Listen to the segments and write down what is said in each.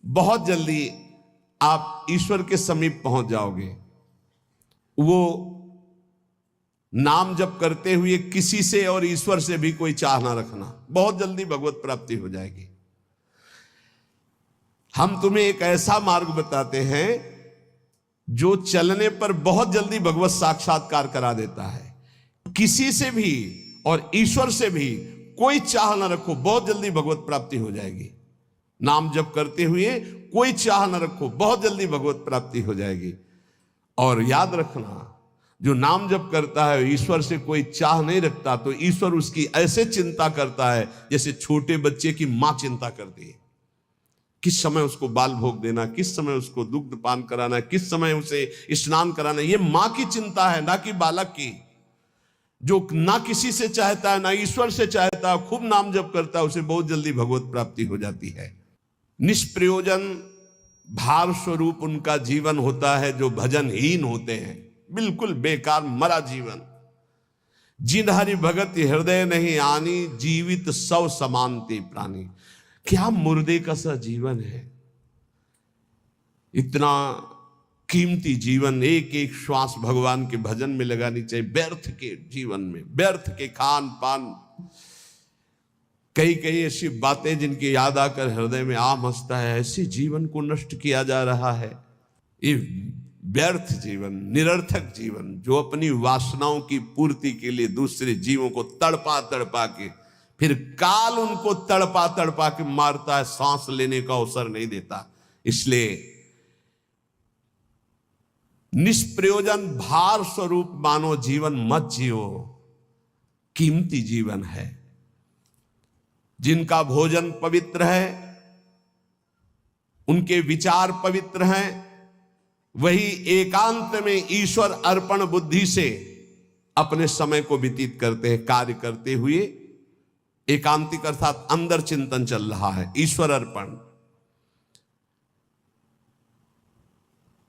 बहुत जल्दी आप ईश्वर के समीप पहुंच जाओगे। वो नाम जप करते हुए किसी से और ईश्वर से भी कोई चाह ना रखना, बहुत जल्दी भगवत प्राप्ति हो जाएगी। हम तुम्हें एक ऐसा मार्ग बताते हैं जो चलने पर बहुत जल्दी भगवत साक्षात्कार करा देता है। किसी से भी और ईश्वर से भी कोई चाह ना रखो, बहुत जल्दी भगवत प्राप्ति हो जाएगी। नाम जप करते हुए कोई चाह ना रखो, बहुत जल्दी भगवत प्राप्ति हो जाएगी। और याद रखना, जो नाम जप करता है ईश्वर से कोई चाह नहीं रखता, तो ईश्वर उसकी ऐसे चिंता करता है जैसे छोटे बच्चे की मां चिंता करती है। किस समय उसको बाल भोग देना, किस समय उसको दुग्ध पान कराना, किस समय उसे स्नान कराना, ये मां की चिंता है, ना कि बालक की। जो ना किसी से चाहता है, ना ईश्वर से चाहता है, खूब नाम जप करता है, उसे बहुत जल्दी भगवत प्राप्ति हो जाती है। निष्प्रयोजन भार स्वरूप उनका जीवन होता है जो भजनहीन होते हैं, बिल्कुल बेकार मरा जीवन। जिन हरि भगत हृदय नहीं आनी, जीवित सौ समानते प्राणी। क्या मुर्दे का सा जीवन है। इतना कीमती जीवन, एक एक श्वास भगवान के भजन में लगानी चाहिए। व्यर्थ के जीवन में, व्यर्थ के खान पान, कई कई ऐसी बातें जिनकी याद आकर हृदय में आम हंसता है, ऐसे जीवन को नष्ट किया जा रहा है। ये व्यर्थ जीवन, निरर्थक जीवन, जो अपनी वासनाओं की पूर्ति के लिए दूसरे जीवों को तड़पा तड़पा के, फिर काल उनको तड़पा तड़पा के मारता है, सांस लेने का अवसर नहीं देता। इसलिए निष्प्रयोजन भार स्वरूप मानो जीवन मत जियो। कीमती जीवन है। जिनका भोजन पवित्र है, उनके विचार पवित्र हैं, वही एकांत में ईश्वर अर्पण बुद्धि से अपने समय को व्यतीत करते हैं। कार्य करते हुए एकांतिक अर्थात अंदर चिंतन चल रहा है, ईश्वर अर्पण।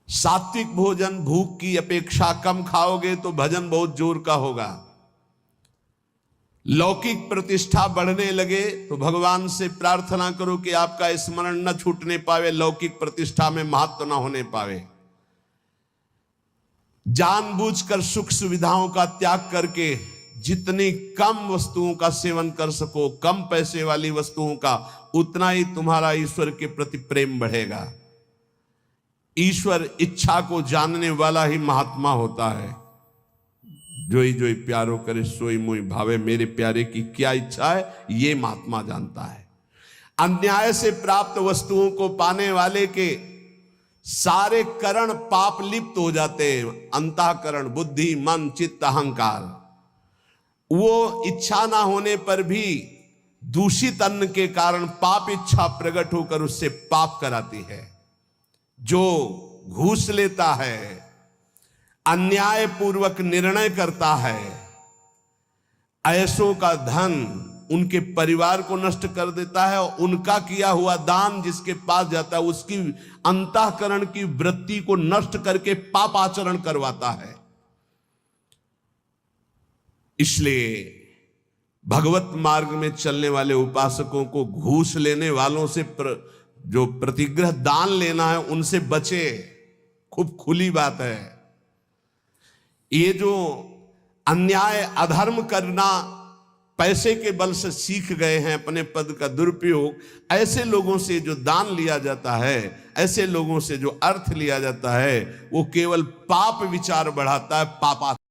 सात्विक भोजन भूख की अपेक्षा कम खाओगे तो भजन बहुत जोर का होगा। लौकिक प्रतिष्ठा बढ़ने लगे तो भगवान से प्रार्थना करो कि आपका स्मरण न छूटने पावे, लौकिक प्रतिष्ठा में महत्व न होने पावे। जानबूझकर सुख सुविधाओं का त्याग करके जितनी कम वस्तुओं का सेवन कर सको, कम पैसे वाली वस्तुओं का, उतना ही तुम्हारा ईश्वर के प्रति प्रेम बढ़ेगा। ईश्वर इच्छा को जानने वाला ही महात्मा होता है। जोई जोई प्यारो करे सोई मोई भावे, मेरे प्यारे की क्या इच्छा है ये महात्मा जानता है। अन्याय से प्राप्त वस्तुओं को पाने वाले के सारे करण पाप लिप्त हो जाते हैं। अंतःकरण, बुद्धि, मन, चित्त, अहंकार, वो इच्छा ना होने पर भी दूषित अन्न के कारण पाप इच्छा प्रकट होकर उससे पाप कराती है। जो घूस लेता है, अन्याय पूर्वक निर्णय करता है, ऐसों का धन उनके परिवार को नष्ट कर देता है, और उनका किया हुआ दान जिसके पास जाता है उसकी अंतःकरण की वृत्ति को नष्ट करके पाप आचरण करवाता है। इसलिए भगवत मार्ग में चलने वाले उपासकों को घूस लेने वालों से जो प्रतिग्रह दान लेना है उनसे बचे। खूब खुली बात है। ये जो अन्याय अधर्म करना पैसे के बल से सीख गए हैं, अपने पद का दुरुपयोग, ऐसे लोगों से जो दान लिया जाता है, ऐसे लोगों से जो अर्थ लिया जाता है, वो केवल पाप विचार बढ़ाता है, पापा